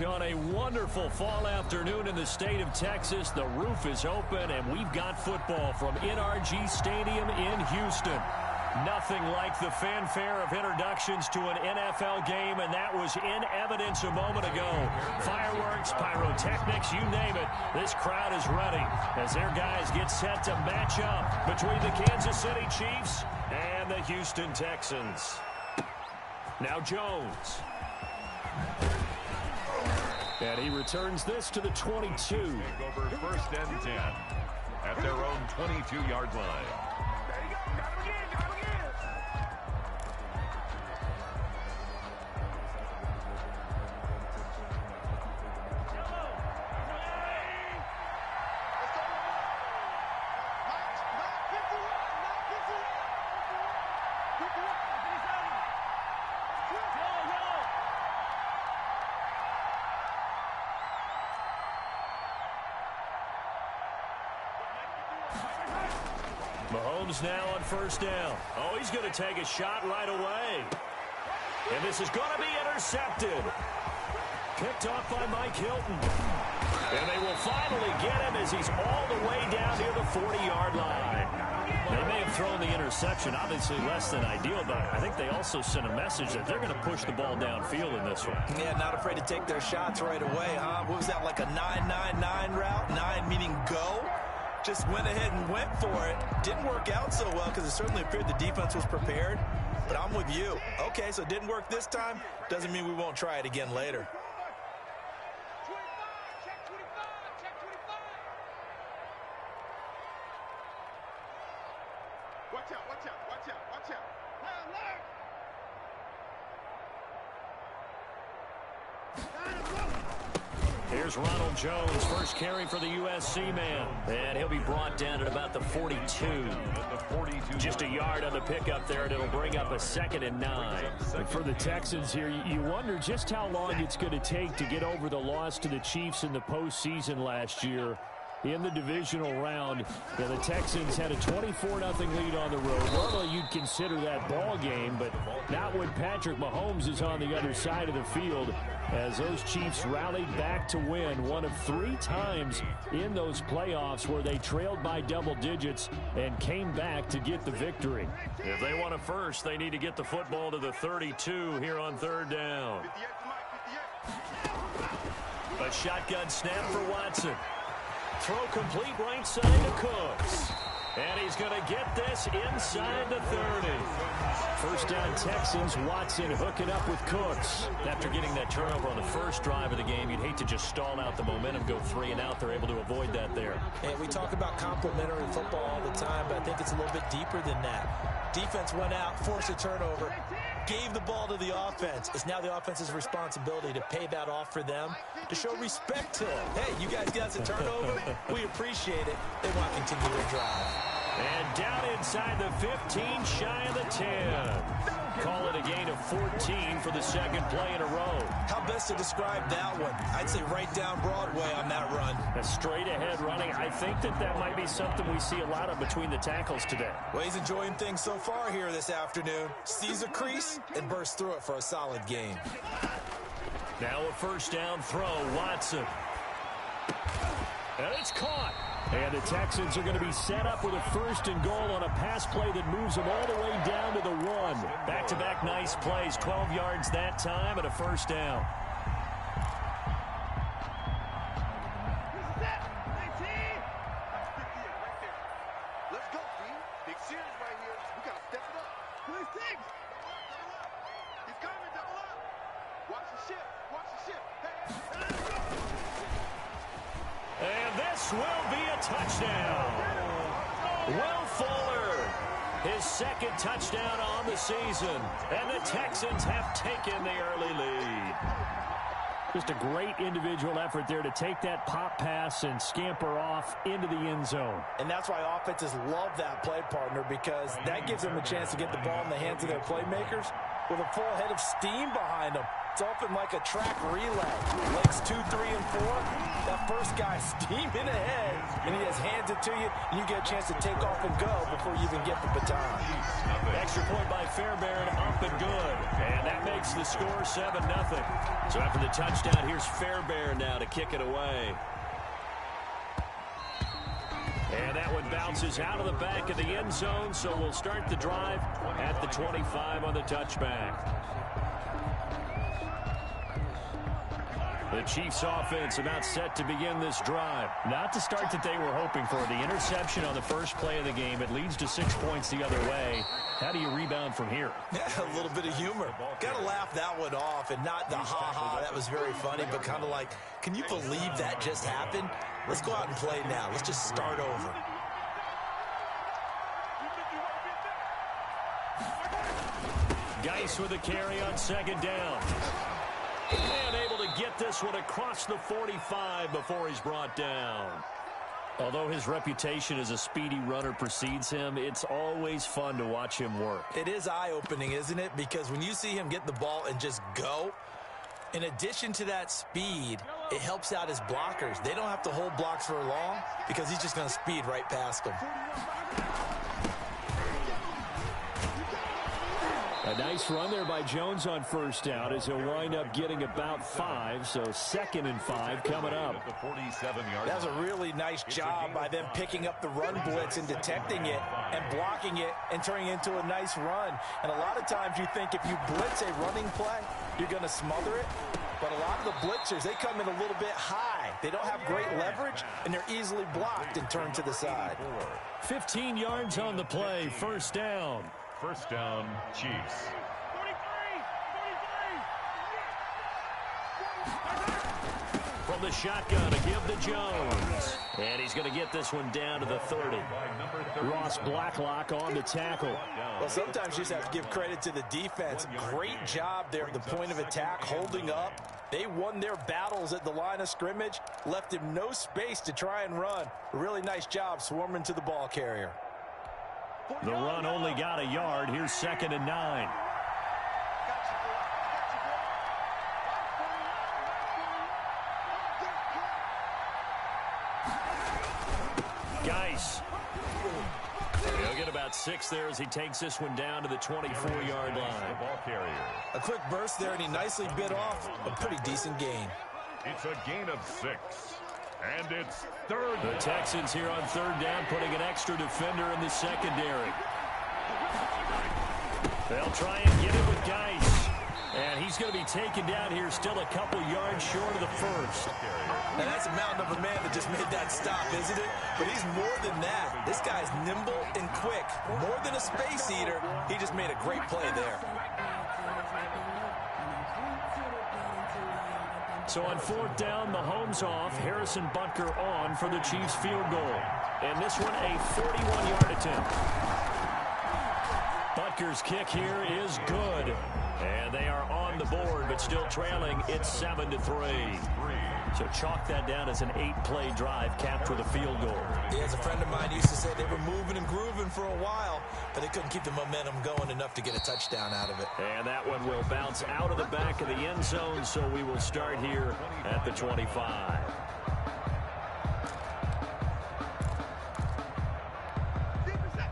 On a wonderful fall afternoon in the state of Texas, the roof is open, and we've got football from NRG Stadium in Houston. Nothing like the fanfare of introductions to an NFL game, and that was in evidence a moment ago. Fireworks, pyrotechnics, you name it. This crowd is ready as their guys get set to match up between the Kansas City Chiefs and the Houston Texans. Now Jones. And he returns this to the 22. Over first and 10 at their own 22-yard line. Mahomes now on first down. Oh, he's going to take a shot right away. And this is going to be intercepted. Picked off by Mike Hilton. And they will finally get him as he's all the way down near the 40-yard line. They may have thrown the interception, obviously less than ideal, but I think they also sent a message that they're going to push the ball downfield in this one. Yeah, not afraid to take their shots right away, huh? What was that, like a 9-9-9 route? 9 meaning go? Just went ahead and went for it. Didn't work out so well because it certainly appeared the defense was prepared. But I'm with you. Okay, so it didn't work this time. Doesn't mean we won't try it again later. Watch out, watch out, watch out, watch out. Here's Ronald Jones, first carry for the USC man. And he'll be brought down at about the 42. Just a yard on the pickup there, and it'll bring up a 2nd and 9. And for the Texans here, you wonder just how long it's going to take to get over the loss to the Chiefs in the postseason last year. In the divisional round, the Texans had a 24-0 lead on the road. Normally, you'd consider that ball game, but not when Patrick Mahomes is on the other side of the field, as those Chiefs rallied back to win one of 3 times in those playoffs where they trailed by double digits and came back to get the victory. If they want a first, they need to get the football to the 32 here on 3rd down. A shotgun snap for Watson. Throw complete right side to Cooks. And he's going to get this inside the 30. First down Texans. Watson hooking up with Cooks. After getting that turnover on the first drive of the game, you'd hate to just stall out the momentum, go 3 and out. They're able to avoid that there. And we talk about complementary football all the time, but I think it's a little bit deeper than that. Defense went out, forced a turnover, gave the ball to the offense. It's now the offense's responsibility to pay that off for them, to show respect to them. Hey, you guys got a turnover. We appreciate it. They want to continue their drive. And down inside the 15, shy of the 10. Call it a gain of 14 for the 2nd play in a row. How best to describe that one? I'd say right down Broadway on that run. A straight ahead running. I think that might be something we see a lot of between the tackles today. Well, he's enjoying things so far here this afternoon. Sees a crease and bursts through it for a solid gain. Now a first down throw, Watson. And it's caught. And the Texans are going to be set up with a 1st and goal on a pass play that moves them all the way down to the 1. Back-to-back nice plays, 12 yards that time and a first down. Let's go, B. Big series right here. We got to step it up. He's coming, double up. Watch the ship. Watch the ship. Hey. And this will be a touchdown. Will Fuller, his 2nd touchdown on the season. And the Texans have taken the early lead. Just a great individual effort there to take that pop pass and scamper off into the end zone. And that's why offenses love that play, partner, because that gives them a chance to get the ball in the hands of their playmakers with a full head of steam behind him. It's open like a track relay. Legs 2, 3, and 4. That first guy steaming ahead, and he just hands it to you, and you get a chance to take off and go before you even get the baton. Extra point by Fairbairn, up and good. And that makes the score 7-0. So after the touchdown, here's Fairbairn now to kick it away. And that one bounces out of the back of the end zone, so we'll start the drive at the 25 on the touchback. The Chiefs offense about set to begin this drive. Not the start that they were hoping for. The interception on the first play of the game. It leads to 6 points the other way. How do you rebound from here? Yeah, a little bit of humor. Got to laugh that one off, and not the ha-ha. That was very funny, but kind of like, can you believe that just happened? Let's go out and play now. Let's just start over. Geis with a carry on second down. And able to get this one across the 45 before he's brought down. Although his reputation as a speedy runner precedes him, it's always fun to watch him work. It is eye-opening, isn't it? Because when you see him get the ball and just go, in addition to that speed, it helps out his blockers. They don't have to hold blocks for long because he's just going to speed right past them. A nice run there by Jones on first down as he'll wind up getting about 5. So 2nd and 5 coming up. That was a really nice job by them picking up the run blitz and detecting it and blocking it and turning it into a nice run. And a lot of times you think if you blitz a running play, you're going to smother it. But a lot of the blitzers, they come in a little bit high. They don't have great leverage, and they're easily blocked and turned to the side. 15 yards on the play, first down. First down, Chiefs. From the shotgun to give to Jones. And he's going to get this one down to the 30. Ross Blacklock on the tackle. Well, sometimes you just have to give credit to the defense. Great job there at the point of attack, holding up. They won their battles at the line of scrimmage, left him no space to try and run. A really nice job swarming to the ball carrier. The run only got a yard. Here's 2nd and 9. Geis. He'll get about 6 there as he takes this one down to the 24-yard line. A quick burst there, and he nicely bit off a pretty decent gain. It's a gain of 6. And it's 3rd. The Texans here on 3rd down, putting an extra defender in the secondary. They'll try and get it with Geis. And he's going to be taken down here, still a couple yards short of the first. And that's a mountain of a man that just made that stop, isn't it? But he's more than that. This guy's nimble and quick. More than a space eater, he just made a great play there. So on 4th down, Mahomes off, Harrison Butker on for the Chiefs field goal. And this one a 41-yard attempt. Butker's kick here is good. And they are on the board, but still trailing. It's 7-3. So chalk that down as an 8-play drive capped with a field goal. Yeah, as a friend of mine used to say, they were moving and grooving for a while, but they couldn't keep the momentum going enough to get a touchdown out of it. And that one will bounce out of the back of the end zone, so we will start here at the 25.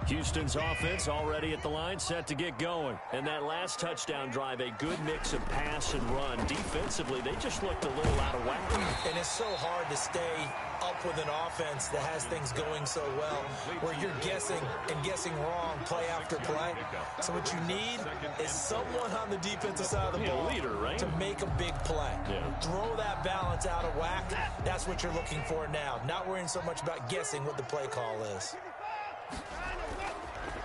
Houston's offense already at the line, set to get going. And that last touchdown drive, a good mix of pass and run. Defensively, they just looked a little out of whack. And it's so hard to stay up with an offense that has things going so well, where you're guessing and guessing wrong play after play. So what you need is someone on the defensive side of the ball leader, right? to make a big play. Yeah. Throw that balance out of whack. That's what you're looking for now. Not worrying so much about guessing what the play call is.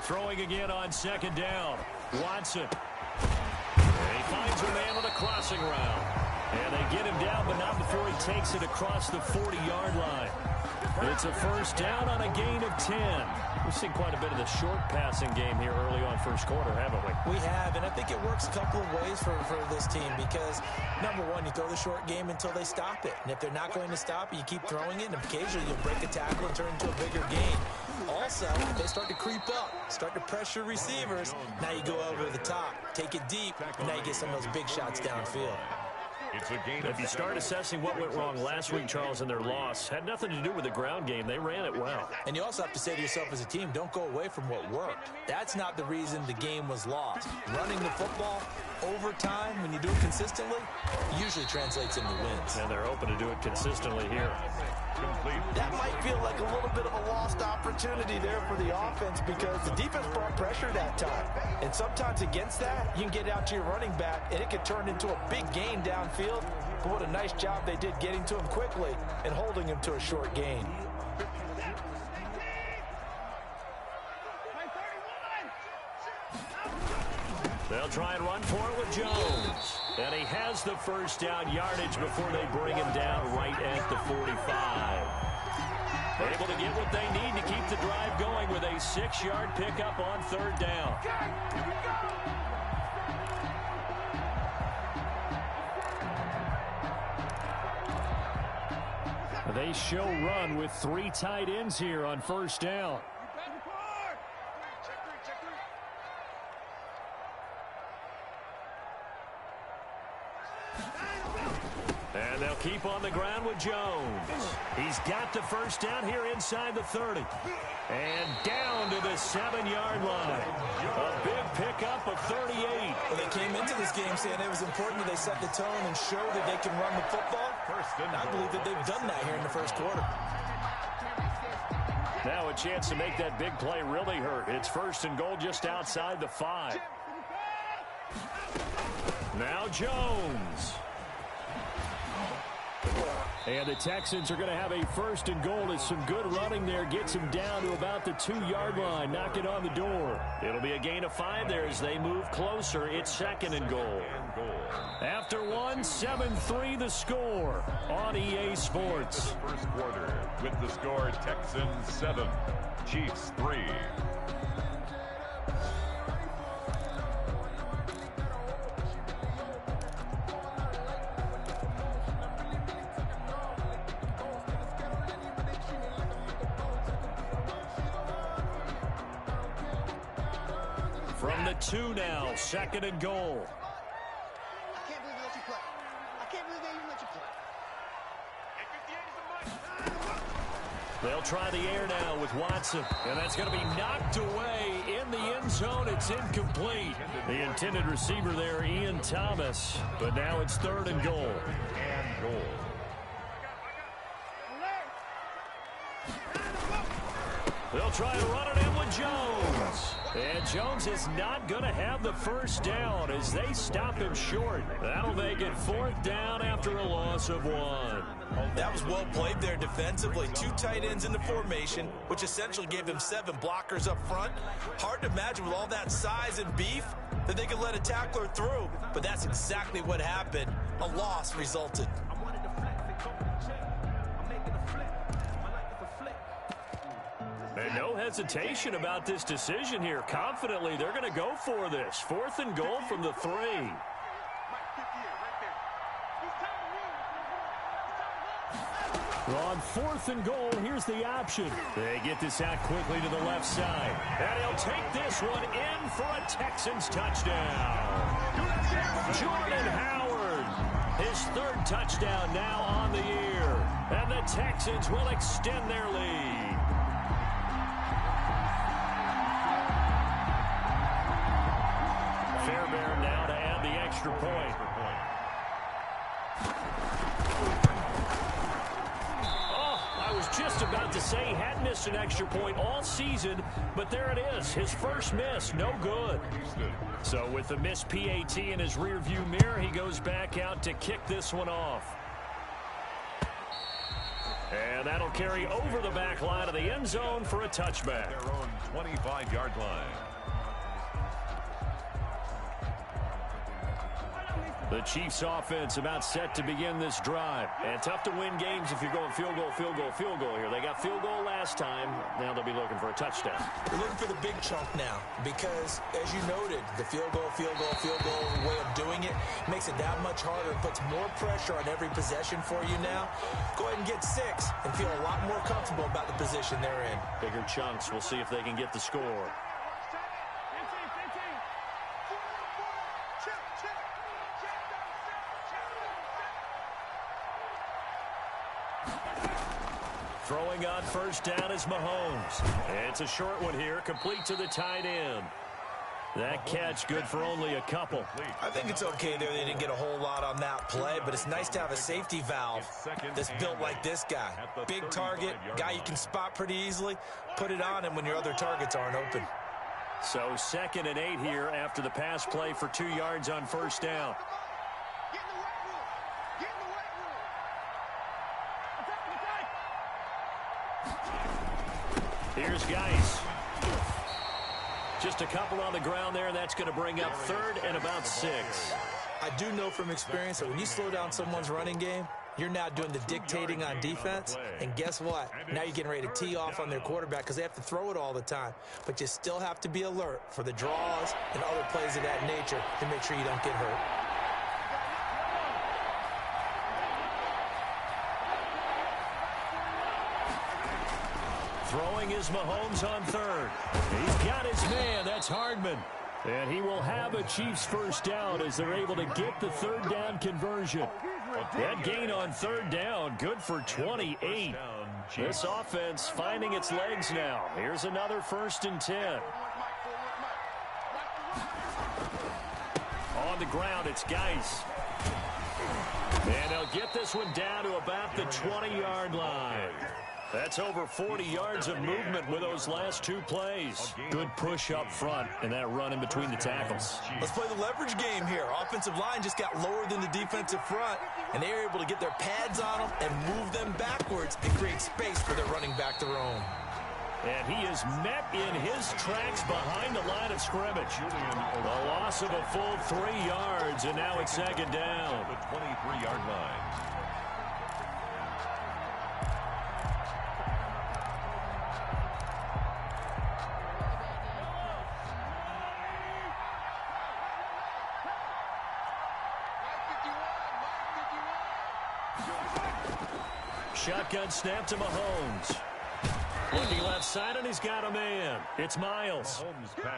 Throwing again on 2nd down. Watson. And he finds a man on a crossing route. And they get him down, but not before he takes it across the 40-yard line. It's a first down on a gain of 10. We've seen quite a bit of the short passing game here early on first quarter, haven't we? We have, and I think it works a couple of ways for this team because, number one, you throw the short game until they stop it. And if they're not going to stop it, you keep throwing it, and occasionally you'll break a tackle and turn into a bigger gain. Also, they start to creep up, start to pressure receivers. Now you go over the top, take it deep, and now you get some of those big shots downfield. It's a gain. If you start assessing what went wrong last week, Charles, in their loss, had nothing to do with the ground game. They ran it well. And you also have to say to yourself as a team, don't go away from what worked. That's not the reason the game was lost. Running the football over time, when you do it consistently, usually translates into wins. And they're hoping to do it consistently here. That might feel like a little bit of a lost opportunity there for the offense because the defense brought pressure that time. And sometimes against that, you can get out to your running back, and it can turn into a big gain downfield. But what a nice job they did getting to him quickly and holding him to a short gain. They'll try and run for it with Jones. And he has the first down yardage before they bring him down right at the 45. Able to get what they need to keep the drive going with a 6-yard pickup on third down. They show run with 3 tight ends here on first down. And they'll keep on the ground with Jones. He's got the first down here inside the 30. And down to the 7-yard line. A big pickup of 38. Well, they came into this game saying it was important that they set the tone and show that they can run the football. And I believe that they've done that here in the first quarter. Now a chance to make that big play really hurt. It's first and goal just outside the 5. Now Jones. And the Texans are going to have a first and goal as some good running there gets him down to about the 2-yard line, knocking on the door. It'll be a gain of 5 there as they move closer. It's second and goal. After 1, 7-3 the score on EA Sports. First quarter with the score Texans 7, Chiefs 3. From the 2 now, second and goal. I can't believe they let you play. I can't believe they even let you play. They'll try the air now with Watson. And that's going to be knocked away in the end zone. It's incomplete. The intended receiver there, Ian Thomas. But now it's third and goal. And goal. They'll try to run it in with Jones. And Jones is not going to have the first down as they stop him short. That'll make it 4th down after a loss of 1. That was well played there defensively. 2 tight ends in the formation, which essentially gave them 7 blockers up front. Hard to imagine with all that size and beef that they could let a tackler through. But that's exactly what happened. A loss resulted. And no hesitation about this decision here. Confidently, they're going to go for this. 4th and goal from the 3. On 4th and goal, here's the option. They get this out quickly to the left side. And he'll take this one in for a Texans touchdown. Jordan Howard, his 3rd touchdown now on the year. And the Texans will extend their lead. Fairbairn now to add the extra point. Oh, I was just about to say he had missed an extra point all season, but there it is. His first miss, no good. So with the missed PAT in his rearview mirror, he goes back out to kick this one off. And that'll carry over the back line of the end zone for a touchback. Their own 25-yard line. The Chiefs offense about set to begin this drive. And tough to win games if you're going field goal, field goal, field goal here. They got field goal last time. Now they'll be looking for a touchdown. They're looking for the big chunk now because, as you noted, the field goal way of doing it makes it that much harder and puts more pressure on every possession for you now. Go ahead and get 6 and feel a lot more comfortable about the position they're in. Bigger chunks. We'll see if they can get the score. Throwing on first down is Mahomes. It's a short one here, complete to the tight end. That catch good for only a couple. I think it's okay there. They didn't get a whole lot on that play, but it's nice to have a safety valve that's built like this guy. Big target, guy you can spot pretty easily. Put it on him when your other targets aren't open. So 2nd and 8 here after the pass play for 2 yards on first down. Here's Geis. Just a couple on the ground there, and that's going to bring up 3rd and about 6. I do know from experience that when you slow down someone's running game, you're now doing the dictating on defense. And guess what? Now you're getting ready to tee off on their quarterback because they have to throw it all the time. But you still have to be alert for the draws and other plays of that nature to make sure you don't get hurt. Throwing is Mahomes on 3rd. He's got his man. That's Hardman. And he will have a Chiefs first down as they're able to get the 3rd down conversion. That gain on 3rd down, good for 28. This offense finding its legs now. Here's another 1st and 10. On the ground, it's Geis. And they'll get this one down to about the 20-yard line. That's over 40 yards of movement with those last 2 plays. Good push up front and that run in between the tackles. Let's play the leverage game here. Offensive line just got lower than the defensive front, and they were able to get their pads on them and move them backwards and create space for their running back to roam. And he is met in his tracks behind the line of scrimmage. A loss of a full 3 yards, and now it's 2nd down. The 23-yard line. Shotgun snap to Mahomes. Looking left side, and he's got a man. It's Miles.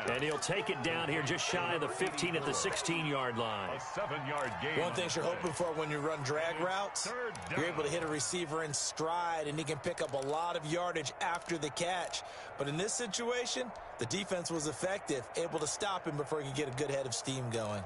And he'll take it down here just shy of the 15 at the 16-yard line. A 7-yard gain. One thing you're hoping for when you run drag routes, you're able to hit a receiver in stride, and he can pick up a lot of yardage after the catch. But in this situation, the defense was effective, able to stop him before he could get a good head of steam going.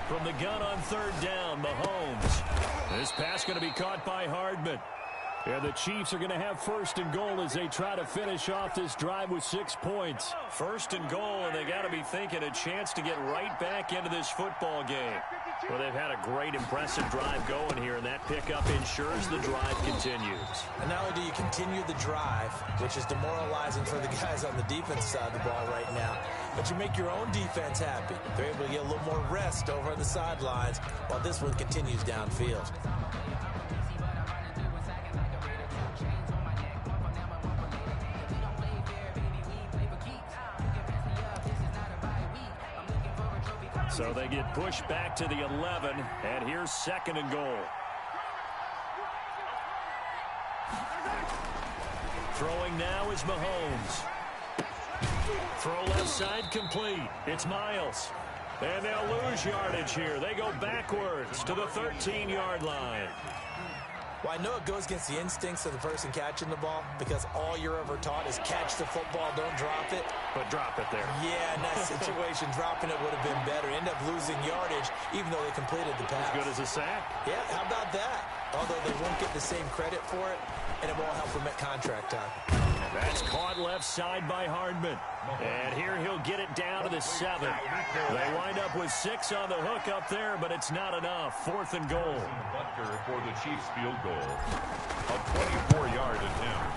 From the gun on 3rd down, Mahomes. This pass going to be caught by Hardman. And the Chiefs are going to have 1st and goal as they try to finish off this drive with 6 points. 1st and goal, and they got to be thinking a chance to get right back into this football game. Well, they've had a great, impressive drive going here, and that pickup ensures the drive continues. And not only do you continue the drive, which is demoralizing for the guys on the defense side of the ball right now, but you make your own defense happy. They're able to get a little more rest over on the sidelines while this one continues downfield. So they get pushed back to the 11, and here's 2nd and goal. Throwing now is Mahomes. Throw left side complete. It's Miles. And they'll lose yardage here. They go backwards to the 13-yard line. Well, I know it goes against the instincts of the person catching the ball because all you're ever taught is catch the football, don't drop it. But drop it there. Yeah, in that situation, dropping it would have been better. End up losing yardage even though they completed the pass. As good as a sack. Yeah, how about that? Although they won't get the same credit for it, and it won't help them at contract time. That's caught left side by Hardman. And here he'll get it down to the 7. They wind up with 6 on the hook up there, but it's not enough. 4th and goal. Butker for the Chiefs field goal. A 24-yard attempt.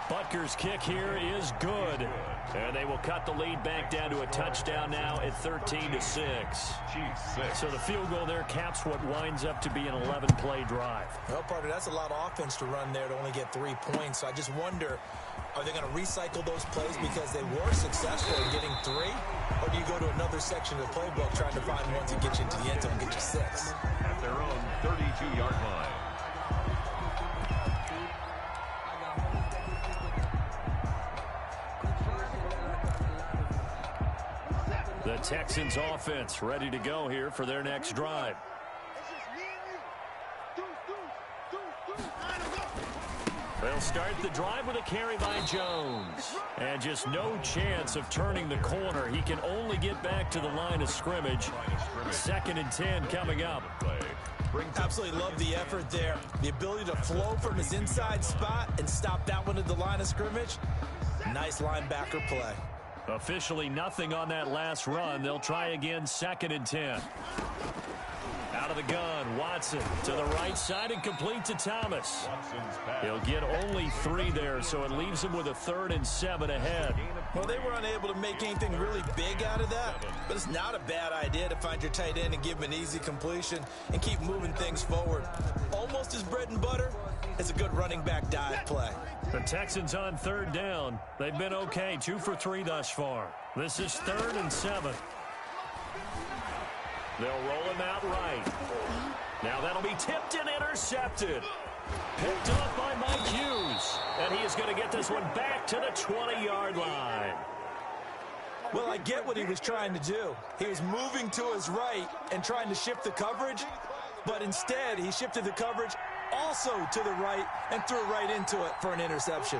Butker's kick here is good. And they will cut the lead back down to a touchdown now at 13-6. Chiefs 6. So the field goal there caps what winds up to be an 11-play drive. Well, partner, that's a lot of offense to run there to only get 3 points. So I just wonder, are they going to recycle those plays because they were successful in getting 3? Or do you go to another section of the playbook trying to find one to get you into the end zone and get you 6? At their own 32-yard line. The Texans offense ready to go here for their next drive. They'll start the drive with a carry by Jones. And just no chance of turning the corner. He can only get back to the line of scrimmage. 2nd and 10 coming up. Absolutely love the effort there. The ability to flow from his inside spot and stop that one at the line of scrimmage. Nice linebacker play. Officially nothing on that last run. They'll try again, 2nd and 10. Out of the gun, Watson to the right side and complete to Thomas. He'll get only 3 there, so it leaves him with a 3rd and 7 ahead. Well, they were unable to make anything really big out of that, but it's not a bad idea to find your tight end and give him an easy completion and keep moving things forward. Almost as bread and butter as a good running back dive play. The Texans on 3rd down. They've been okay, 2 for 3 thus far. This is 3rd and 7. They'll roll him out right. Now that'll be tipped and intercepted. Picked up by Mike Hughes. And he is going to get this one back to the 20-yard line. Well, I get what he was trying to do. He was moving to his right and trying to shift the coverage, but instead he shifted the coverage also to the right and threw right into it for an interception.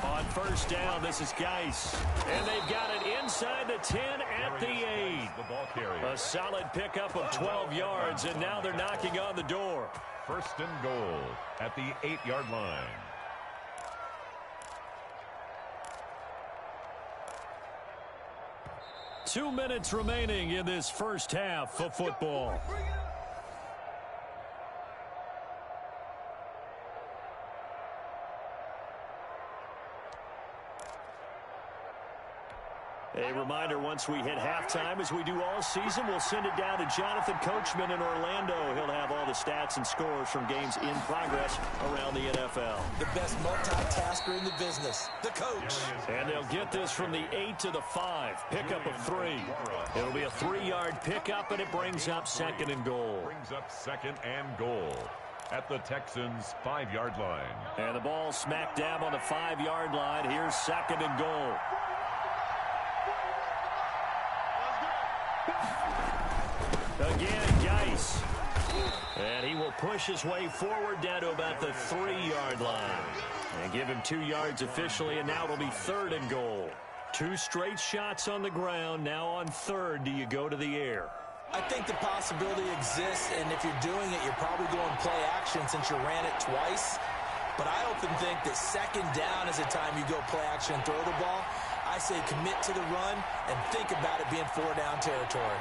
On 1st down, this is Geis. And they've got it inside the 10 at the 8. A solid pickup of 12 yards, and now they're knocking on the door. 1st and goal at the 8-yard line. Two minutes remaining in this first half of football. A reminder, once we hit halftime, as we do all season, we'll send it down to Jonathan Coachman in Orlando. He'll have all the stats and scores from games in progress around the NFL. The best multitasker in the business, the coach. And they'll get this from the 8 to the 5. Pickup of 3. It'll be a 3-yard pickup, and it brings up 2nd and goal. Brings up 2nd and goal at the Texans' 5-yard line. And the ball smack dab on the 5-yard line. Here's 2nd and goal. Again, Geis. And he will push his way forward down to about the 3-yard line. And give him 2 yards officially, and now it'll be 3rd and goal. 2 straight shots on the ground. Now on 3rd, do you go to the air? I think the possibility exists, and if you're doing it, you're probably going play action since you ran it twice. But I often think that 2nd down is the time you go play action and throw the ball. I say commit to the run and think about it being 4-down territory.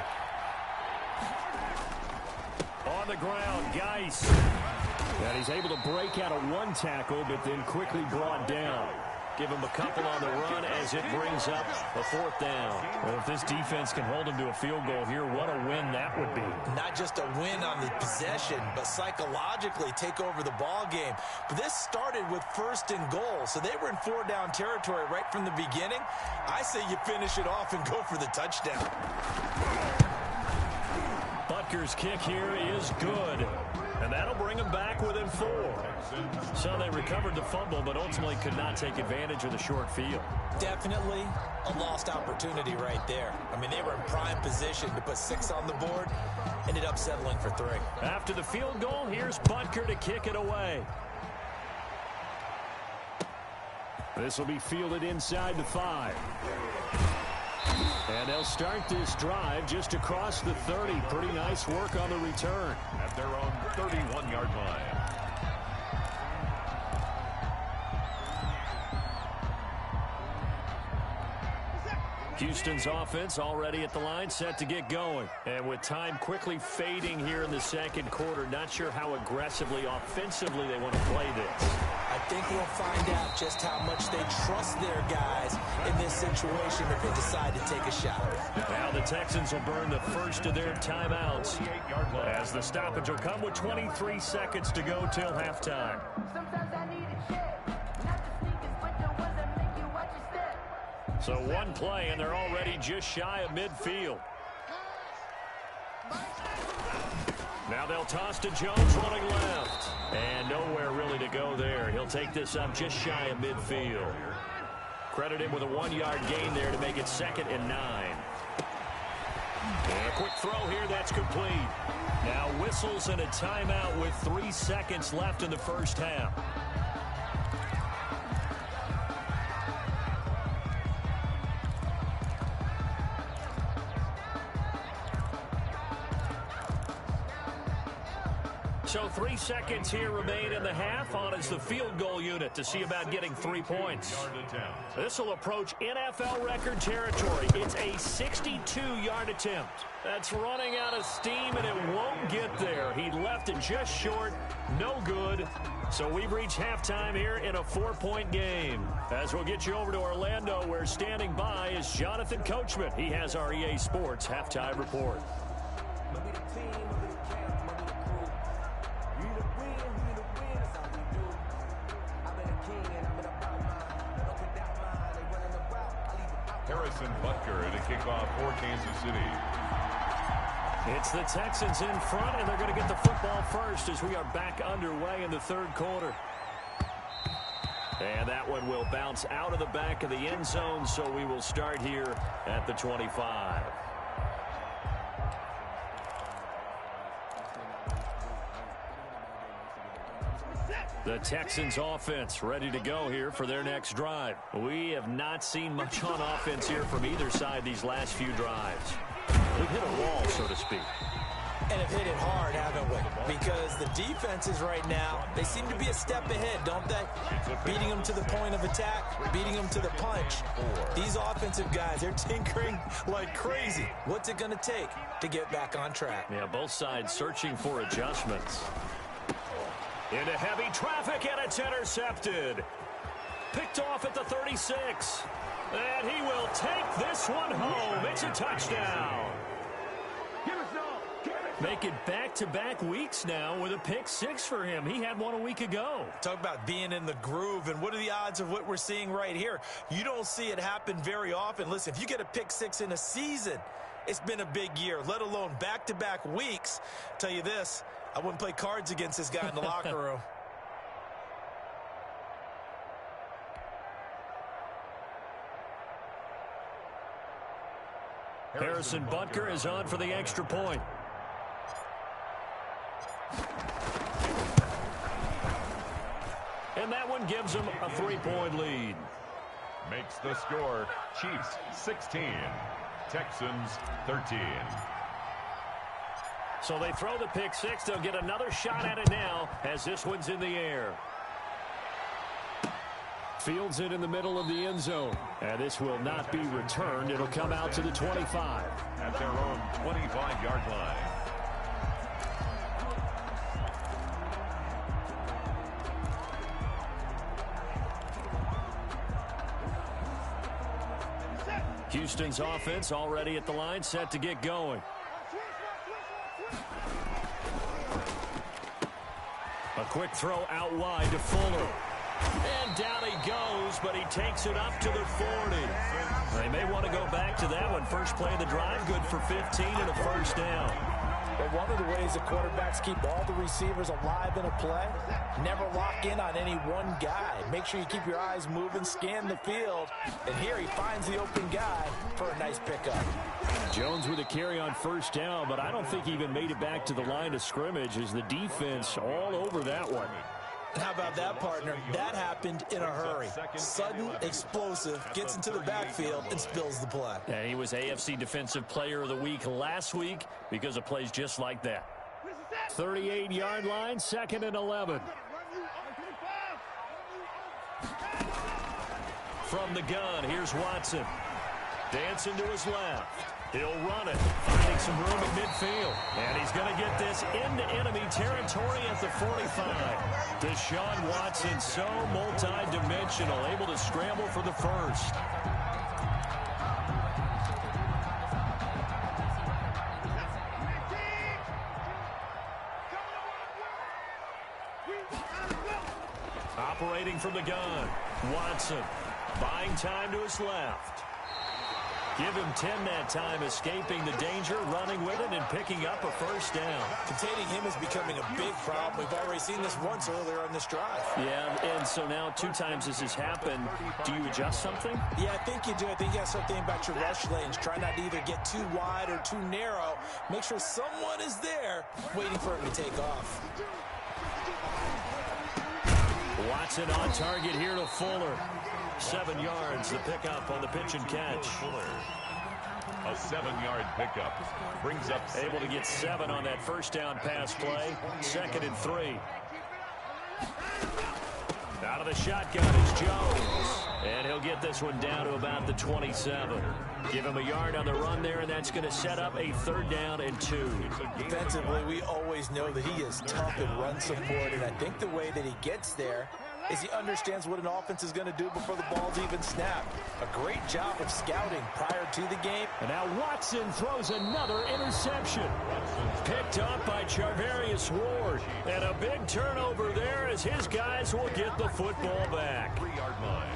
On the ground, Geis. And he's able to break out of 1 tackle, but then quickly brought down. Give him a couple on the run as it brings up a 4th down. Well, if this defense can hold him to a field goal here, what a win that would be. Not just a win on the possession, but psychologically take over the ball game. But this started with 1st and goal, so they were in 4-down territory right from the beginning. I say you finish it off and go for the touchdown. Butker's kick here is good. And that'll bring him back within 4. So they recovered the fumble, but ultimately could not take advantage of the short field. Definitely a lost opportunity right there. I mean, they were in prime position to put 6 on the board. Ended up settling for 3. After the field goal, here's Butker to kick it away. This will be fielded inside the 5. And they'll start this drive just across the 30. Pretty nice work on the return. At their own 31-yard line. Houston's offense already at the line, set to get going. And with time quickly fading here in the second quarter, not sure how aggressively, offensively they want to play this. I think we'll find out just how much they trust their guys in this situation if they decide to take a shot. Now the Texans will burn the first of their timeouts as the stoppage will come with 23 seconds to go till halftime. So one play, and they're already just shy of midfield. Now they'll toss to Jones running left. And nowhere really to go there. He'll take this up just shy of midfield. Credit him with a 1-yard gain there to make it 2nd and 9. And a quick throw here, that's complete. Now whistles and a timeout with 3 seconds left in the first half. So 3 seconds here remain in the half. On is the field goal unit to see about getting 3 points. This will approach NFL record territory. It's a 62-yard attempt. That's running out of steam, and it won't get there. He left it just short. No good. So we've reached halftime here in a 4-point game. As we'll get you over to Orlando, where standing by is Jonathan Coachman. He has our EA Sports halftime report. Harrison Butker to kick off for Kansas City. It's the Texans in front, and they're going to get the football first as we are back underway in the third quarter. And that one will bounce out of the back of the end zone, so we will start here at the 25. The Texans offense ready to go here for their next drive. We have not seen much on offense here from either side these last few drives. We've hit a wall, so to speak. And have hit it hard, haven't we? Because the defenses right now, they seem to be a step ahead, don't they? Beating them to the point of attack, beating them to the punch. These offensive guys, they're tinkering like crazy. What's it going to take to get back on track? Yeah, both sides searching for adjustments. Into heavy traffic, and it's intercepted. Picked off at the 36. And he will take this one home. It's a touchdown. Make it back-to-back weeks now with a pick 6 for him. He had one a week ago. Talk about being in the groove, and what are the odds of what we're seeing right here? You don't see it happen very often. Listen, if you get a pick 6 in a season, it's been a big year, let alone back-to-back weeks. Tell you this, I wouldn't play cards against this guy in the locker room. Harrison Butker is on for the extra point. And that one gives them a 3-point lead. Makes the score Chiefs 16, Texans 13. So they throw the pick 6. They'll get another shot at it now as this one's in the air. Fields it in the middle of the end zone. And this will not be returned. It'll come out to the 25. At their own 25-yard line. Houston's offense already at the line, set to get going. A quick throw out wide to Fuller. And down he goes, but he takes it up to the 40. They may want to go back to that one. First play of the drive, good for 15 and a first down. But one of the ways the quarterbacks keep all the receivers alive in a play, never lock in on any one guy. Make sure you keep your eyes moving, scan the field. And here he finds the open guy for a nice pickup. Jones with a carry on first down, but I don't think he even made it back to the line of scrimmage as the defense all over that one. How about that, partner? That happened in a hurry. Sudden, explosive, gets into the backfield, and spills the play. And he was AFC Defensive Player of the Week last week because of plays just like that. 38-yard line, 2nd and 11. From the gun, here's Watson. Dancing to his left. He'll run it, finding some room at midfield. And he's going to get this into enemy territory at the 45. Deshaun Watson, so multi-dimensional, able to scramble for the first. Operating from the gun, Watson buying time to his left. Give him 10 that time, escaping the danger, running with it, and picking up a first down. Containing him is becoming a big problem. We've already seen this once earlier on this drive. Yeah, and so now 2 times this has happened. Do you adjust something? Yeah, I think you do. I think you got to start thinking about your rush lanes. Try not to either get too wide or too narrow. Make sure someone is there waiting for him to take off. Watson on target here to Fuller. 7 yards, the pickup on the pitch and catch. A 7-yard pickup brings up able to get 7 on that first down pass play. 2nd and 3. Out of the shotgun is Jones. And he'll get this one down to about the 27. Give him a yard on the run there, and that's going to set up a 3rd down and 2. Defensively, we always know that he is tough in run support, and I think the way that he gets there is he understands what an offense is going to do before the ball's even snapped. A great job of scouting prior to the game. And now Watson throws another interception. Picked up by Charvarius Ward. And a big turnover there as his guys will get the football back. 3-yard line.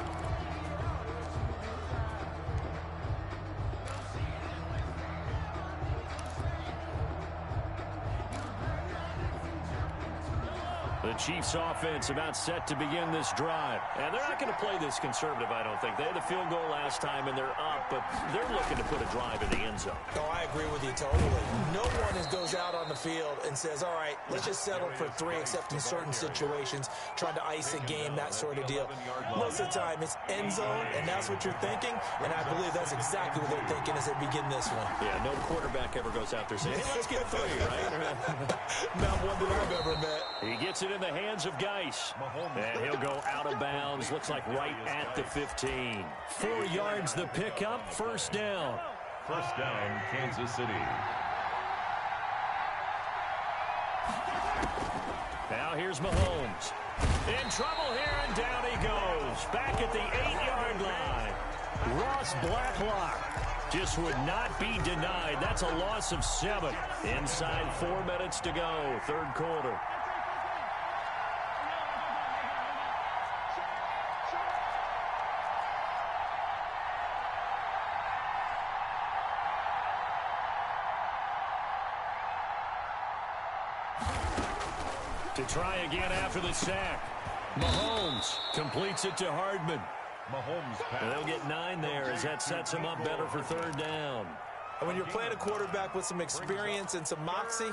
The Chiefs offense about set to begin this drive. And they're not going to play this conservative, I don't think. They had the field goal last time, and they're up, but they're looking to put a drive in the end zone. Oh, I agree with you totally. No one goes out on the field and says, all right, let's just settle for 3, except in certain situations, trying to ice a game, that sort of deal. Most of the time, it's end zone, and that's what you're thinking, and I believe that's exactly what they're thinking as they begin this one. Yeah, no quarterback ever goes out there saying, hey, let's get 3, right? Not one that I've ever met. He gets it in the hands of Geis. And he'll go out of bounds. Looks like right at the 15. 4 yards the pickup. First down. First down, Kansas City. Now here's Mahomes. In trouble here, and down he goes. Back at the 8-yard line. Ross Blacklock just would not be denied. That's a loss of 7. Inside 4 minutes to go. 3rd quarter. To try again after the sack. Mahomes completes it to Hardman. Mahomes pass. They'll get 9 there as that sets him up better for 3rd down. And when you're playing a quarterback with some experience and some moxie,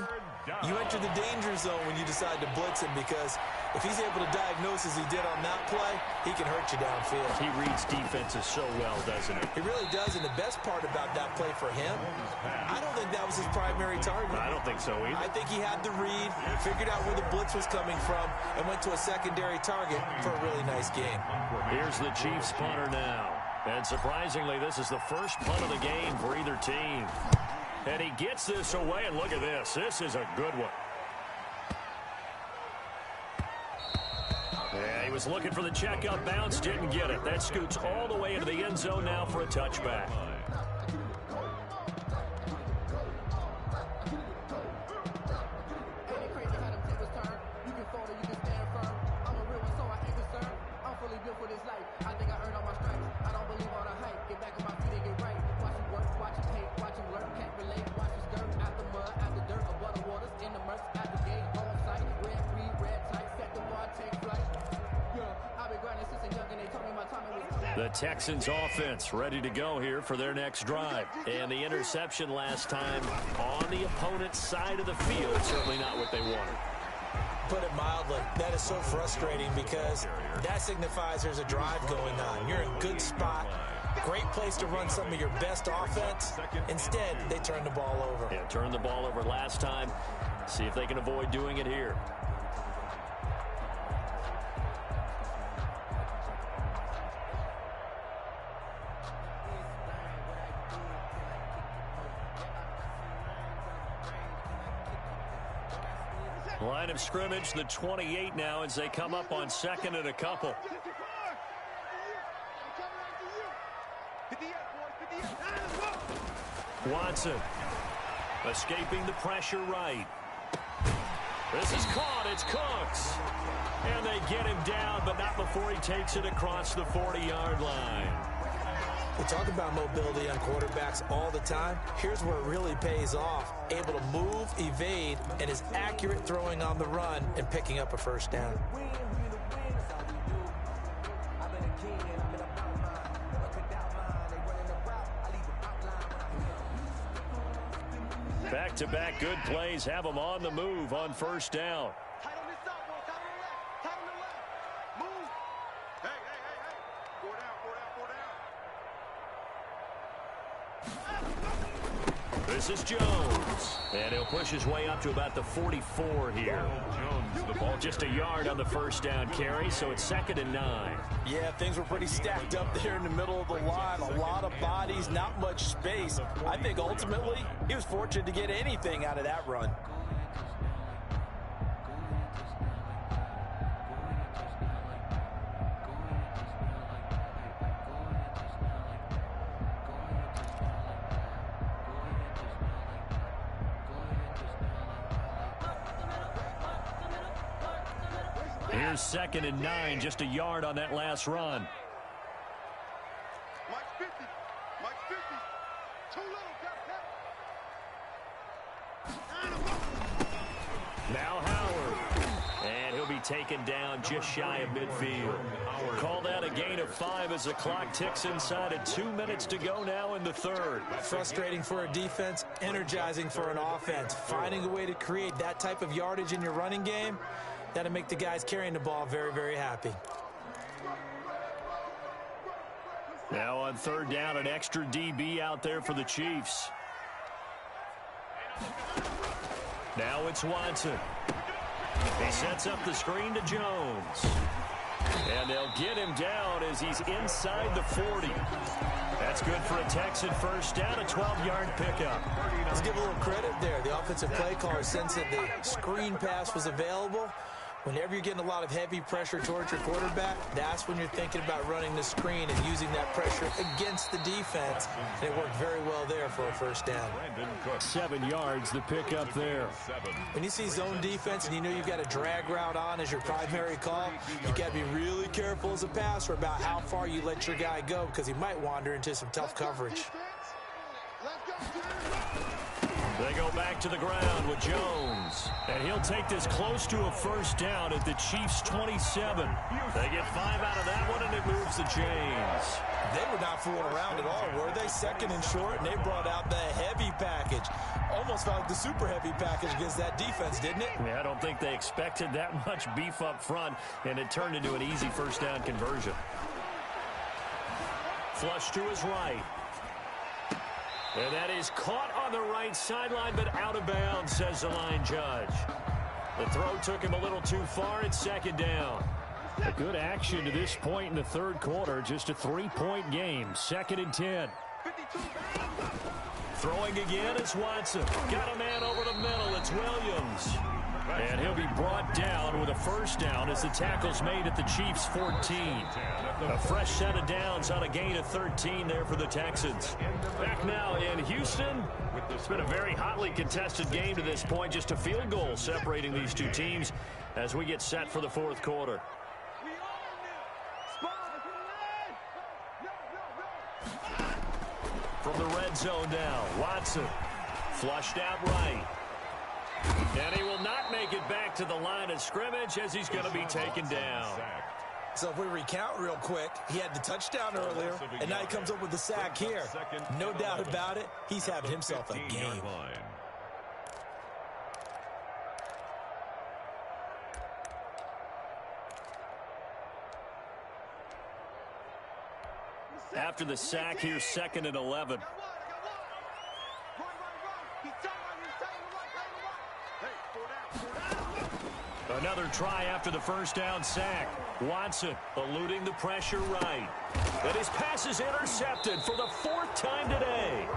you enter the danger zone when you decide to blitz him, because if he's able to diagnose as he did on that play, he can hurt you downfield. He reads defenses so well, doesn't he? He really does, and the best part about that play for him, I don't think that was his primary target. I don't think so either. I think he had the read, figured out where the blitz was coming from, and went to a secondary target for a really nice game. Here's the Chiefs punter now. And surprisingly, this is the first punt of the game for either team. And he gets this away, and look at this. This is a good one. Yeah, he was looking for the checkup bounce, didn't get it. That scoots all the way into the end zone now for a touchback. The Texans offense ready to go here for their next drive. And the interception last time on the opponent's side of the field. Certainly not what they wanted. put it mildly. That is so frustrating because that signifies there's a drive going on. You're in a good spot. Great place to run some of your best offense. Instead, they turn the ball over. Yeah, turned the ball over last time. See if they can avoid doing it here. Line of scrimmage, the 28 now as they come up on second and a couple. Watson escaping the pressure right. This is caught. It's Cooks. And they get him down, but not before he takes it across the 40-yard line. We talk about mobility on quarterbacks all the time. Here's where it really pays off. Able to move, evade, and is accurate throwing on the run and picking up a first down. Back-to-back good plays have them on the move on first down. This is Jones, and he'll push his way up to about the 44 here. Jones, the ball just a yard on the first down carry, so it's 2nd and 9. Yeah, things were pretty stacked up there in the middle of the line. A lot of bodies, not much space. I think ultimately he was fortunate to get anything out of that run. Here's 2nd and 9, just a yard on that last run. Mike 50. Mike 50. Too little. Now Howard. And he'll be taken down just shy of midfield. Call that a gain of 5 as the clock ticks inside of 2 minutes to go now in the third. Frustrating for a defense, energizing for an offense. Finding a way to create that type of yardage in your running game, that'll make the guys carrying the ball very, very happy. Now on third down, an extra DB out there for the Chiefs. Now it's Watson. He sets up the screen to Jones. And they'll get him down as he's inside the 40. That's good for a Texan first down, a 12-yard pickup. Let's give a little credit there. The offensive play caller sensed that the screen pass was available. Whenever you're getting a lot of heavy pressure towards your quarterback, that's when you're thinking about running the screen and using that pressure against the defense. And it worked very well there for a first down. 7 yards, the pickup there. When you see zone defense and you know you've got a drag route on as your primary call, you got to be really careful as a passer about how far you let your guy go because he might wander into some tough coverage. They go back to the ground with Jones. And he'll take this close to a first down at the Chiefs' 27. They get 5 out of that one, and it moves the chains. They were not fooling around at all, were they? 2nd and short, and they brought out the heavy package. Almost felt like the super heavy package against that defense, didn't it? Yeah, I don't think they expected that much beef up front, and it turned into an easy first down conversion. Flush to his right. And that is caught on the right sideline, but out of bounds, says the line judge. The throw took him a little too far. It's 2nd down. A good action to this point in the third quarter. Just a 3-point game. 2nd and 10. Throwing again, it's Watson. Got a man over the middle. It's Williams. And he'll be brought down with a first down as the tackle's made at the Chiefs' 14. A fresh set of downs on a gain of 13 there for the Texans. Back now in Houston. It's been a very hotly contested game to this point. Just a field goal separating these two teams as we get set for the fourth quarter. From the red zone now, Watson flushed out right. And he will not make it back to the line of scrimmage as he's going to be taken down. So if we recount real quick, he had the touchdown earlier, and now he comes up with the sack here. No doubt about it, he's having himself a game. After the sack, here's 2nd and 11. Another try after the first down sack. Watson eluding the pressure right. And his pass is intercepted for the 4th time today.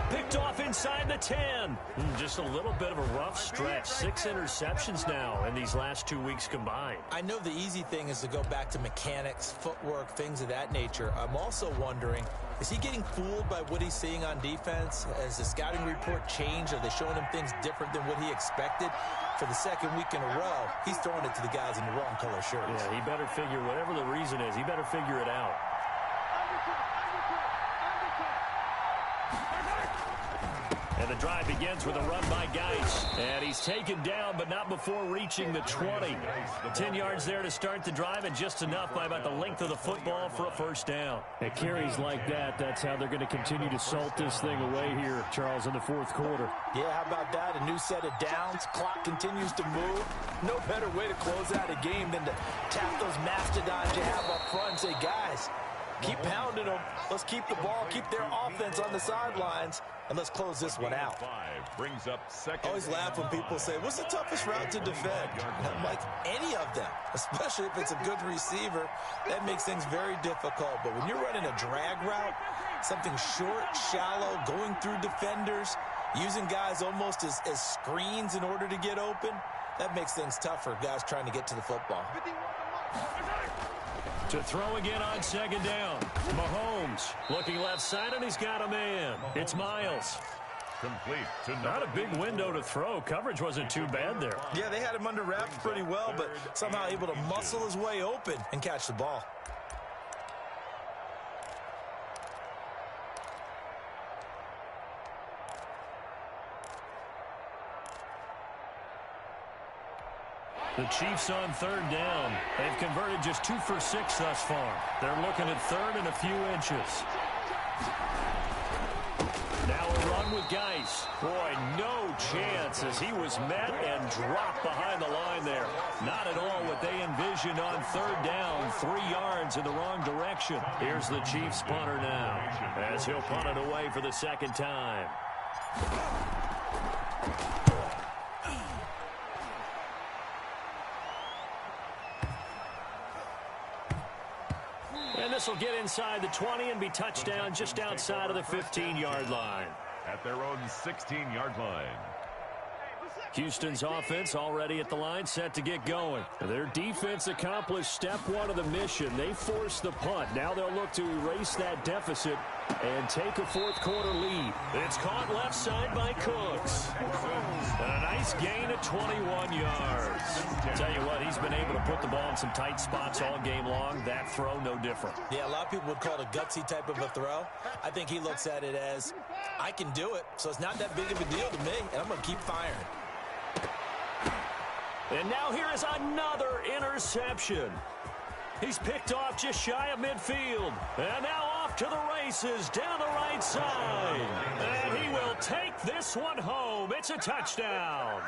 Picked off inside the 10. Just a little bit of a rough stretch. 6 interceptions now in these last 2 weeks combined. I know the easy thing is to go back to mechanics, footwork, things of that nature. I'm also wondering, is he getting fooled by what he's seeing on defense? Has the scouting report changed? Are they showing him things different than what he expected? For the 2nd week in a row, he's throwing it to the guys in the wrong color shirts. Yeah, he better figure, whatever the reason is, he better figure it out. And the drive begins with a run by Geis. And he's taken down, but not before reaching the 20. 10 yards there to start the drive, and just enough by about the length of the football for a first down. At carries like that, that's how they're going to continue to salt this thing away here, Charles, in the 4th quarter. Yeah, how about that? A new set of downs. Clock continues to move. No better way to close out a game than to tap those mastodons you have up front and say, guys, keep pounding them. Let's keep the ball, keep their offense on the sidelines, and let's close this one out. Brings up 2nd. I always laugh when people say, what's the toughest route to defend? And I'm like, any of them, especially if it's a good receiver. That makes things very difficult. But when you're running a drag route, something short, shallow, going through defenders, using guys almost as screens in order to get open, that makes things tough for guys trying to get to the football. To throw again on 2nd down. Mahomes looking left side, and he's got a man. It's Miles. Complete to Not a big window to throw. Coverage wasn't too bad there. Yeah, they had him under wraps pretty well, but somehow able to muscle his way open and catch the ball. The Chiefs on 3rd down. They've converted just 2 for 6 thus far. They're looking at 3rd and a few inches. Now a run with Geis. Boy, no chance as he was met and dropped behind the line there. Not at all what they envisioned on 3rd down. 3 yards in the wrong direction. Here's the Chiefs punter now as he'll punt it away for the 2nd time. And this will get inside the 20 and be touchdown just outside of the 15-yard line. At their own 16-yard line. Houston's offense already at the line, set to get going. Their defense accomplished step 1 of the mission. They forced the punt. Now they'll look to erase that deficit and take a 4th quarter lead. It's caught left side by Cooks. And a nice gain of 21 yards. Tell you what, he's been able to put the ball in some tight spots all game long. That throw, no different. Yeah, a lot of people would call it a gutsy type of a throw. I think he looks at it as, I can do it, so it's not that big of a deal to me, and I'm going to keep firing. And now here is another interception. He's picked off just shy of midfield. And now off to the races down the right side. And he will take this one home. It's a touchdown.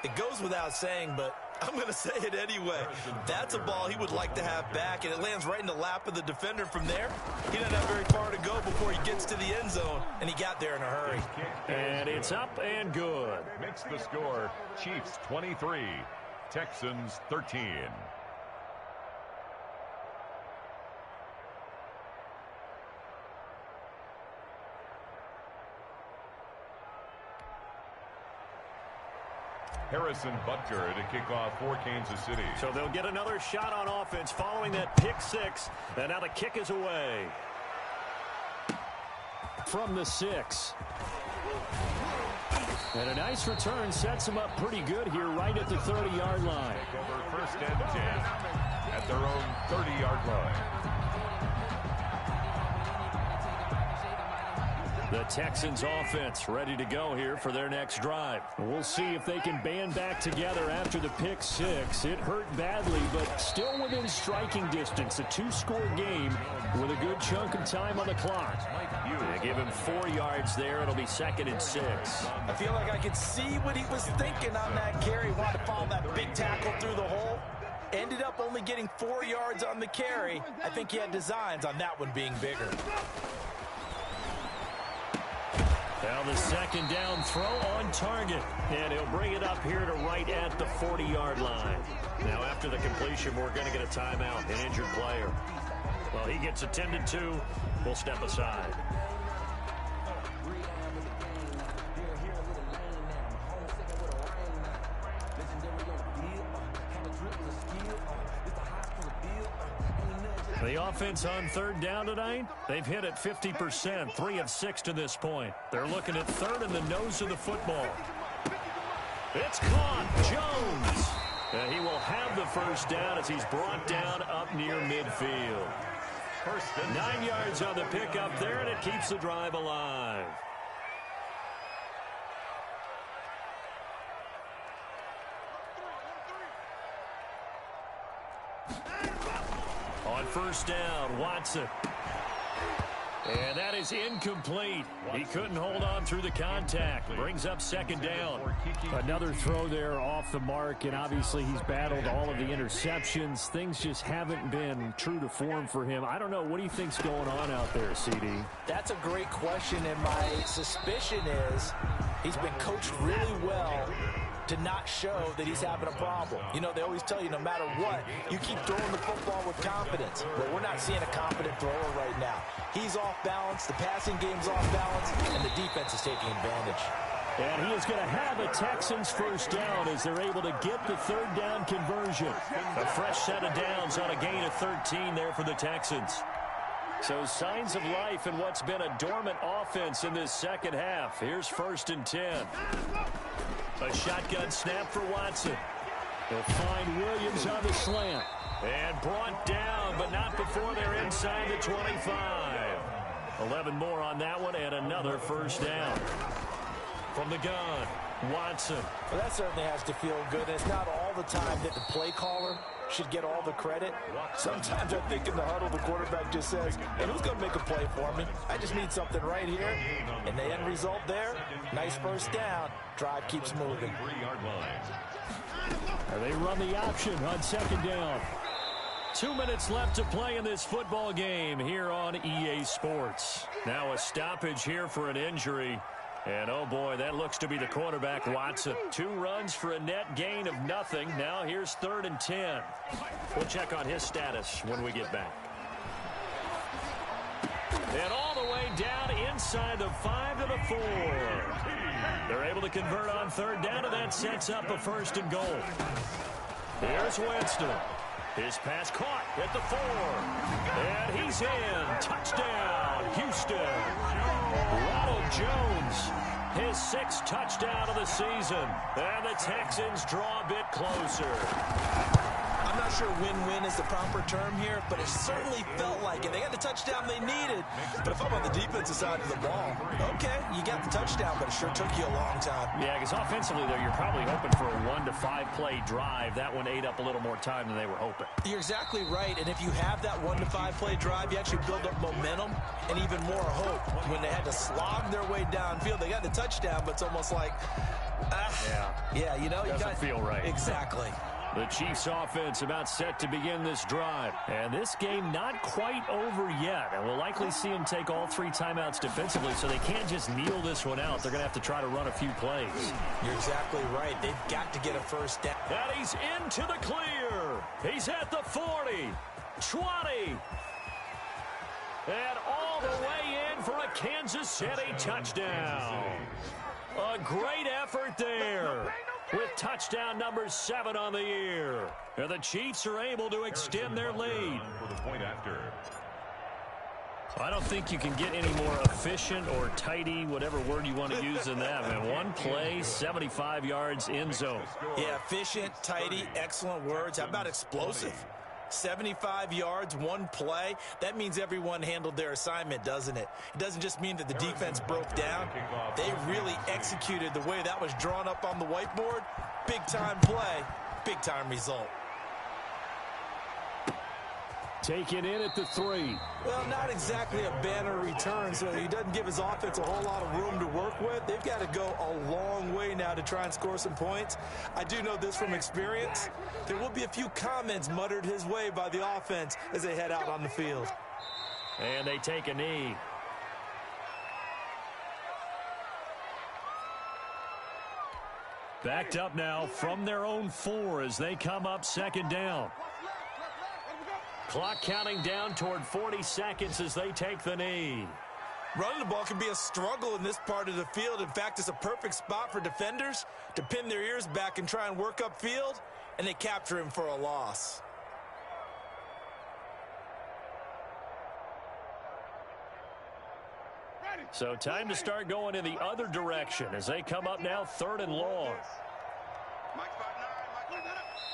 It goes without saying, but I'm going to say it anyway. That's a ball he would like to have back, and it lands right in the lap of the defender from there. He doesn't have very far to go before he gets to the end zone, and he got there in a hurry. And it's up and good. Makes the score Chiefs 23, Texans 13. Harrison Butker to kick off for Kansas City. So they'll get another shot on offense following that pick 6. And now the kick is away. From the 6. And a nice return sets him up pretty good here right at the 30-yard line. Over 1st and 10 at their own 30-yard line. The Texans offense ready to go here for their next drive. We'll see if they can band back together after the pick 6. It hurt badly, but still within striking distance. A 2-score game with a good chunk of time on the clock. They give him 4 yards there. It'll be 2nd and 6. I feel like I could see what he was thinking on that carry. Wanted to follow that big tackle through the hole. Ended up only getting 4 yards on the carry. I think he had designs on that one being bigger. Now the second down throw on target. And he'll bring it up here to right at the 40-yard line. Now after the completion, we're going to get a timeout, an injured player. Well, he gets attended to. We'll step aside. The offense on third down tonight, they've hit it 50%, 3 of 6 to this point. They're looking at third in the nose of the football. It's caught. Jones. He will have the first down as he's brought down up near midfield. 9 yards on the pickup there, and it keeps the drive alive. On first down, Watson. And that is incomplete. He couldn't hold on through the contact. Brings up second down. Another throw there off the mark, and obviously he's battled all of the interceptions. Things just haven't been true to form for him. I don't know. What do you think's going on out there, CD? That's a great question, and my suspicion is he's been coached really well to not show that he's having a problem. You know, they always tell you no matter what, you keep throwing the football with confidence. But we're not seeing a confident thrower right now. He's off balance, the passing game's off balance, and the defense is taking advantage. And he is going to have a Texans first down as they're able to get the third down conversion. A fresh set of downs on a gain of 13 there for the Texans. So signs of life in what's been a dormant offense in this second half. Here's 1st and 10. A shotgun snap for Watson. They'll find Williams on the slant. And brought down, but not before they're inside the 25. 11 more on that one, and another first down. From the gun, Watson. Well, that certainly has to feel good. And it's not all the time that the play caller should get all the credit. Sometimes I think in the huddle, the quarterback just says, hey, who's going to make a play for me? I just need something right here. And the end result there, nice first down. Drive keeps moving. And they run the option on second down. 2 minutes left to play in this football game here on EA Sports. Now a stoppage here for an injury. And, oh, boy, that looks to be the quarterback, Watson. 2 runs for a net gain of nothing. Now here's 3rd and 10. We'll check on his status when we get back. And all the way down inside the 5 to the 4. They're able to convert on third down, and that sets up a 1st and goal. Here's Winston. His pass caught at the 4. And he's in. Touchdown, Houston. Ronald Jones, his 6th touchdown of the season. And the Texans draw a bit closer. I'm not sure win-win is the proper term here, but it certainly felt like it. They got the touchdown they needed. But if I'm on the defensive side of the ball, okay, you got the touchdown, but it sure took you a long time. Yeah, because offensively, though, you're probably hoping for a 1 to 5 play drive. That one ate up a little more time than they were hoping. You're exactly right, and if you have that 1 to 5 play drive, you actually build up momentum and even more hope. When they had to slog their way downfield, they got the touchdown, but it's almost like, yeah, you know, doesn't feel right. Exactly. The Chiefs offense about set to begin this drive. And this game not quite over yet. And we'll likely see them take all 3 timeouts defensively, so they can't just kneel this one out. They're going to have to try to run a few plays. You're exactly right. They've got to get a first down. And he's into the clear. He's at the 40, 20. And all the way in for a Kansas City touchdown. A great effort there, with touchdown number 7 on the year. And the Chiefs are able to extend their lead. I don't think you can get any more efficient or tidy, whatever word you want to use in that, man. 1 play, 75 yards, end zone. Yeah, efficient, tidy, excellent words. How about explosive? 75 yards, 1 play. That means everyone handled their assignment, doesn't it? It doesn't just mean that the defense broke down. They really executed the way that was drawn up on the whiteboard. Big-time play, big-time result. Taken in at the 3. Well, not exactly a banner return, so he doesn't give his offense a whole lot of room to work with. They've got to go a long way now to try and score some points. I do know this from experience. There will be a few comments muttered his way by the offense as they head out on the field. And they take a knee. Backed up now from their own 4 as they come up second down. Clock counting down toward 40 seconds as they take the knee. Running the ball can be a struggle in this part of the field. In fact, it's a perfect spot for defenders to pin their ears back and try and work upfield, and they capture him for a loss. So time to start going in the other direction as they come up now 3rd and long.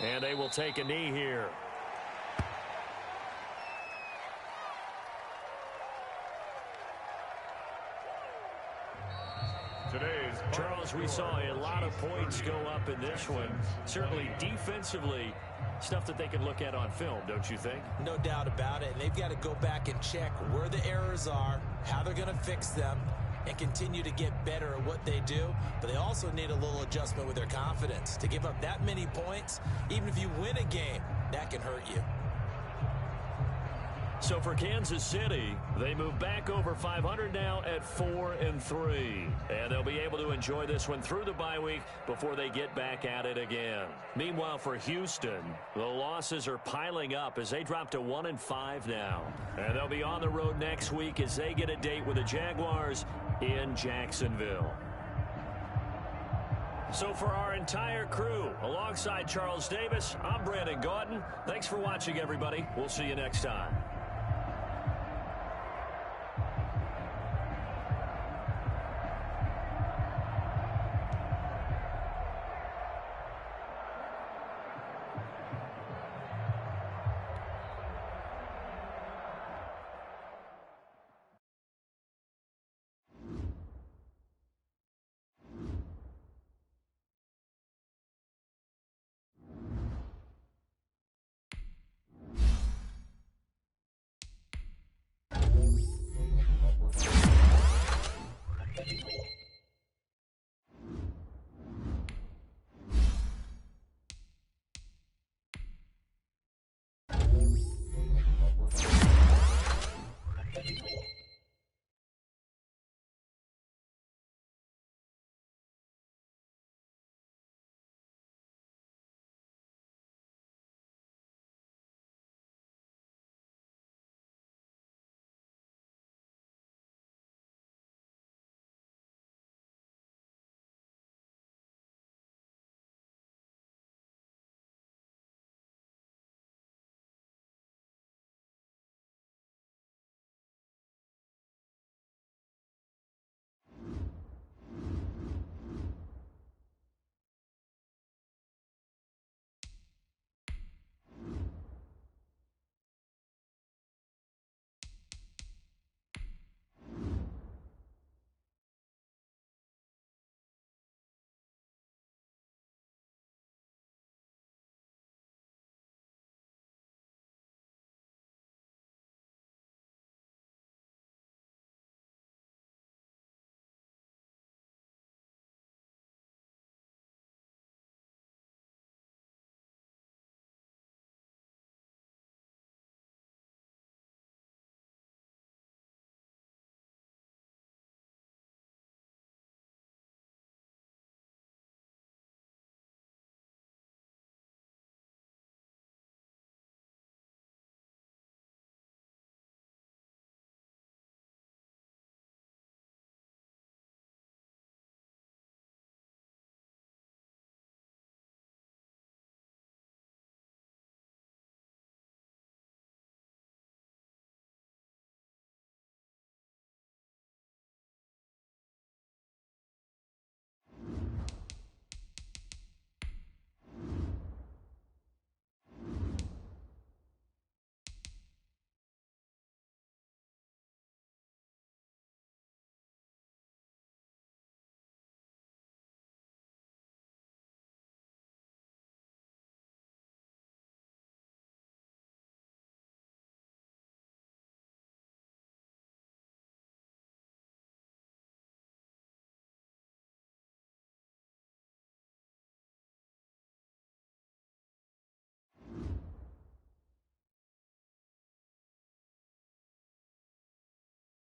And they will take a knee here. Charles, we saw a lot of points go up in this one. Certainly defensively, stuff that they can look at on film, don't you think? No doubt about it. And they've got to go back and check where the errors are, how they're going to fix them, and continue to get better at what they do. But they also need a little adjustment with their confidence. To give up that many points, even if you win a game, that can hurt you. So for Kansas City, they move back over 500 now at 4-3. And they'll be able to enjoy this one through the bye week before they get back at it again. Meanwhile, for Houston, the losses are piling up as they drop to 1-5 now. And they'll be on the road next week as they get a date with the Jaguars in Jacksonville. So for our entire crew, alongside Charles Davis, I'm Brandon Gaudin. Thanks for watching, everybody. We'll see you next time.